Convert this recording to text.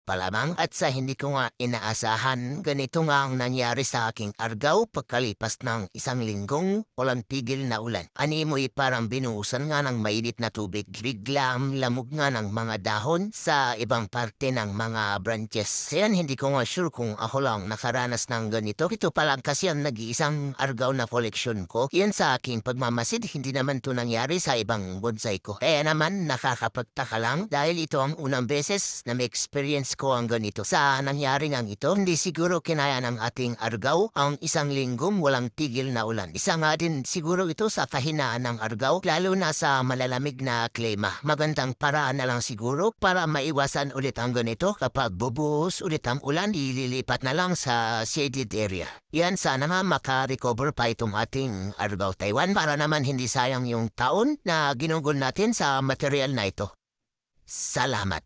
pa lamang at sa hindi ko nga inaasahan, ganito nga ang nangyari sa aking argaw pagkalipas ng isang linggong walang tigil na ulan. Animoy parang binuhusan nga ng mainit na tubig. Biglang lamog nga ng mga dahon sa ibang parte ng mga branches. Kaya hindi ko nga sure kung ako lang nakaranas ng ganito. Ito pa lang kasi ang nag-iisang argaw na koleksyon ko. Yan sa aking pagmamasid, hindi naman to nangyari sa ibang bonsai ko. Kaya naman nakakapagtaka lang dahil ito ang unang beses na may experience ko ang ganito. Sa nangyari ngang ito, hindi siguro kinaya ng ating argaw ang isang linggong walang tigil na ulan. Isa nga din siguro ito sa kahinaan ng argaw, lalo na sa malalamig na klima. Magandang paraan na lang siguro para maiwasan ulit ang ganito kapag bubuhos ulit ang ulan, ililipat na lang sa shaded area. Yan, sana nga makarecover pa itong ating argaw Taiwan para naman hindi sayang yung taon na ginugol natin sa material na ito. Salamat.